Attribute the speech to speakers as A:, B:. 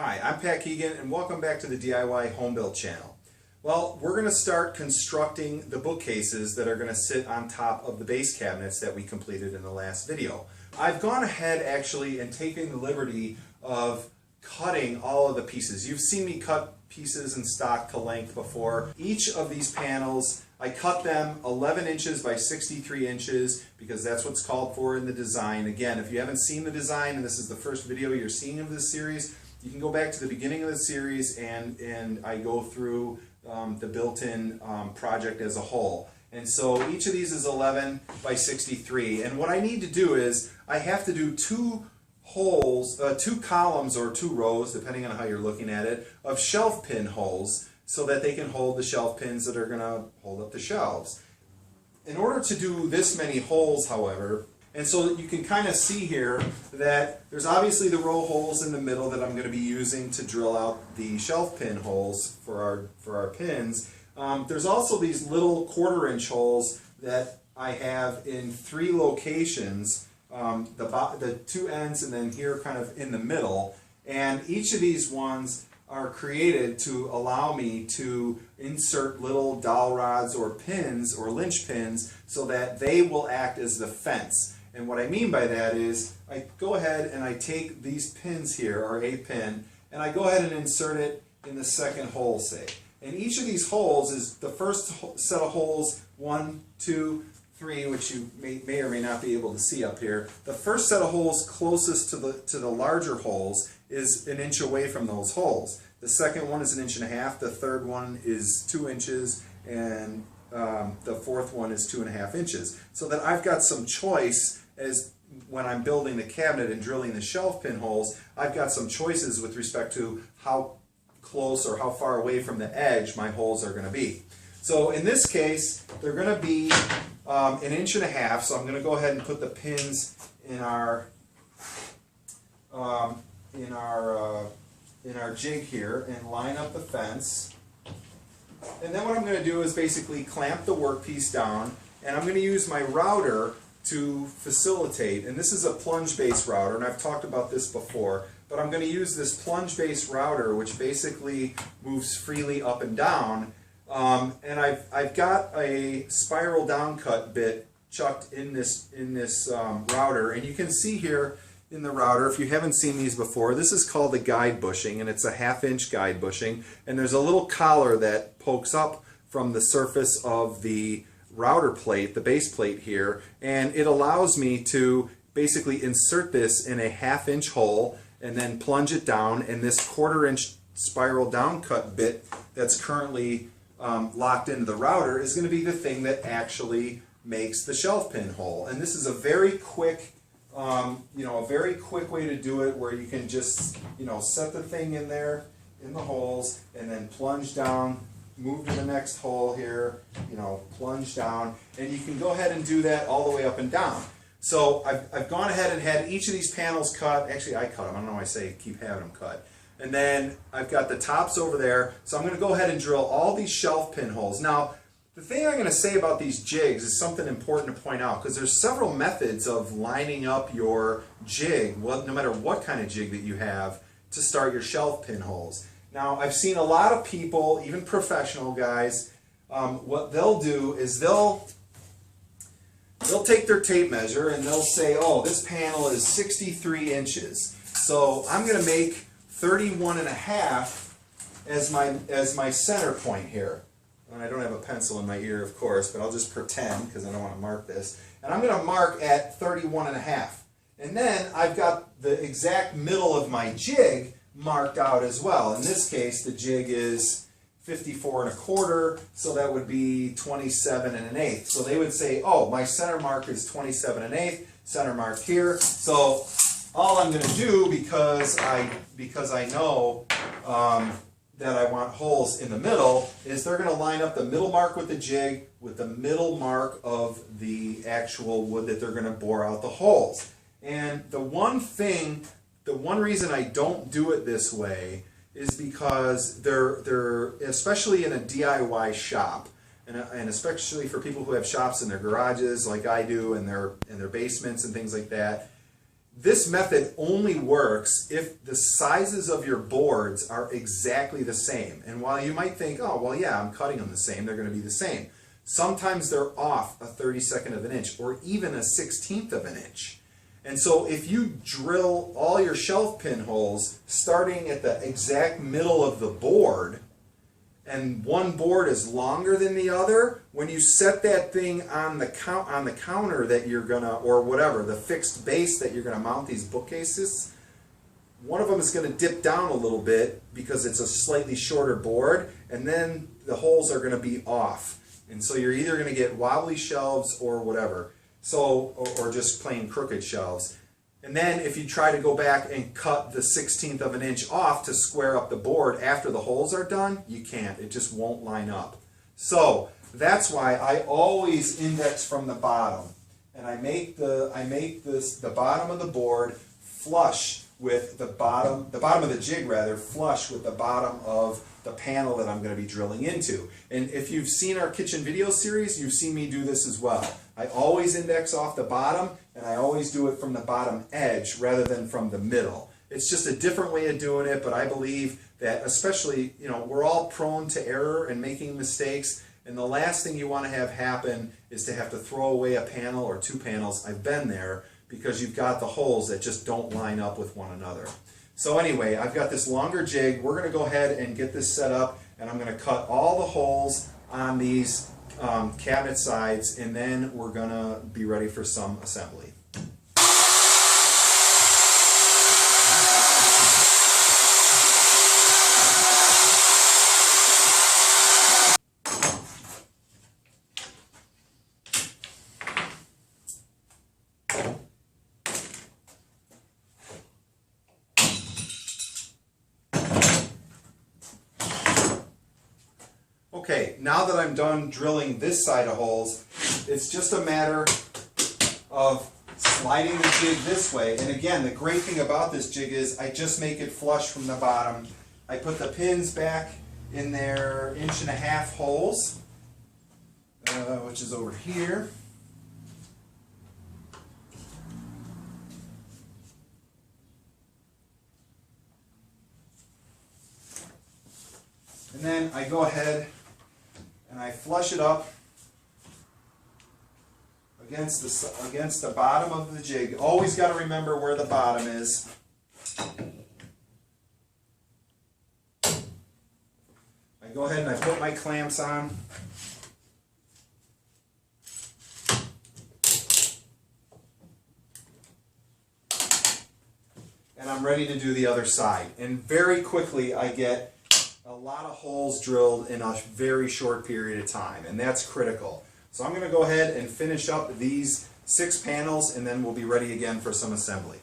A: Hi, I'm Pat Keegan and welcome back to the DIY Home Build channel. Well, we're going to start constructing the bookcases that are going to sit on top of the base cabinets that we completed in the last video. I've gone ahead actually and taken the liberty of cutting all of the pieces. You've seen me cut pieces in stock to length before. Each of these panels, I cut them 11 inches by 63 inches because that's what's called for in the design. Again, if you haven't seen the design and this is the first video you're seeing of this series, you can go back to the beginning of the series and I go through the built-in project as a whole. And so each of these is 11 by 63. And what I need to do is I have to do two columns or two rows, depending on how you're looking at it, of shelf pin holes so that they can hold the shelf pins that are going to hold up the shelves. In order to do this many holes, however, and so you can kind of see here that there's obviously the row holes in the middle that I'm going to be using to drill out the shelf pin holes for our pins. There's also these little 1/4-inch holes that I have in 3 locations, the two ends and then here kind of in the middle. And each of these ones are created to allow me to insert little dowel rods or pins or linch pins so that they will act as the fence. And what I mean by that is I go ahead and I take these pins here, or a pin, and I go ahead and insert it in the second hole, say. And each of these holes is the first set of holes, 1, 2, 3, which you may or may not be able to see up here. The first set of holes closest to the larger holes is 1 inch away from those holes. The second one is 1.5 inches. The third one is 2 inches, and the fourth one is 2.5 inches. So that I've got some choice as when I'm building the cabinet and drilling the shelf pin holes. I've got some choices with respect to how close or how far away from the edge my holes are going to be. So in this case, they're going to be 1.5 inches. So I'm going to go ahead and put the pins in our jig here and line up the fence. And then what I'm going to do is basically clamp the workpiece down, and I'm going to use my router to facilitate. And this is a plunge-based router, and I've talked about this before, but I'm going to use this plunge-based router which basically moves freely up and down. And I've got a spiral down cut bit chucked in this router, and you can see here in the router, if you haven't seen these before, this is called a guide bushing, and it's a 1/2 inch guide bushing, and there's a little collar that pokes up from the surface of the router plate, the base plate here, and it allows me to basically insert this in a 1/2 inch hole and then plunge it down, and this 1/4 inch spiral down cut bit that's currently locked into the router is going to be the thing that actually makes the shelf pin hole. And this is a very quick a very quick way to do it, where you can just set the thing in there in the holes and then plunge down, move to the next hole here, plunge down, and you can go ahead and do that all the way up and down. So I've gone ahead and had each of these panels cut. Actually, I cut them. I don't know why I say keep having them cut. And then I've got the tops over there. So I'm going to go ahead and drill all these shelf pin holes. Now, the thing I'm going to say about these jigs is something important to point out, because there's several methods of lining up your jig, no matter what kind of jig that you have, to start your shelf pin holes. Now, I've seen a lot of people, even professional guys, what they'll do is they'll take their tape measure and they'll say, oh, this panel is 63 inches. So I'm going to make 31.5 as my center point here. And I don't have a pencil in my ear, of course, but I'll just pretend because I don't want to mark this. And I'm going to mark at 31.5. And then I've got the exact middle of my jig marked out as well. In this case, the jig is 54.25, so that would be 27.1/8. So they would say, oh, my center mark is 27.1/8, center mark here. So all I'm going to do, because I know that I want holes in the middle, is they're going to line up the middle mark with the jig with the middle mark of the actual wood that they're going to bore out the holes. And the one reason I don't do it this way is because they're especially in a DIY shop, and especially for people who have shops in their garages like I do, and their basements and things like that, This method only works if the sizes of your boards are exactly the same. And while you might think, oh, well, yeah, I'm cutting them the same, they're going to be the same. Sometimes they're off a 32nd of an inch or even a 1/16 of an inch. And so if you drill all your shelf pin holes starting at the exact middle of the board, and one board is longer than the other, when you set that thing on the counter that you're gonna, or whatever, the fixed base that you're gonna mount these bookcases, one of them is gonna dip down a little bit because it's a slightly shorter board, and then the holes are gonna be off. And so you're either gonna get wobbly shelves or whatever. So, or just plain crooked shelves. And then if you try to go back and cut the 1/16 of an inch off to square up the board after the holes are done, you can't. It just won't line up. So that's why I always index from the bottom. And I make the bottom of the board flush with the bottom of the jig rather, flush with the bottom of the panel that I'm going to be drilling into. And if you've seen our kitchen video series, you've seen me do this as well. I always index off the bottom, and I always do it from the bottom edge rather than from the middle. It's just a different way of doing it, but I believe that especially, we're all prone to error and making mistakes, and the last thing you want to have happen is to have to throw away a panel or two panels. I've been there, because you've got the holes that just don't line up with one another. So anyway, I've got this longer jig. We're going to go ahead and get this set up, and I'm going to cut all the holes on these cabinet sides, and then we're going to be ready for some assembly. Okay, now that I'm done drilling this side of holes, it's just a matter of sliding the jig this way. And again, the great thing about this jig is I just make it flush from the bottom. I put the pins back in their 1.5-inch holes, which is over here. And then I go ahead and I flush it up against the bottom of the jig. Always got to remember where the bottom is. I go ahead and I put my clamps on. And I'm ready to do the other side. And very quickly I get a lot of holes drilled in a very short period of time, and that's critical. So I'm going to go ahead and finish up these 6 panels, and then we'll be ready again for some assembly.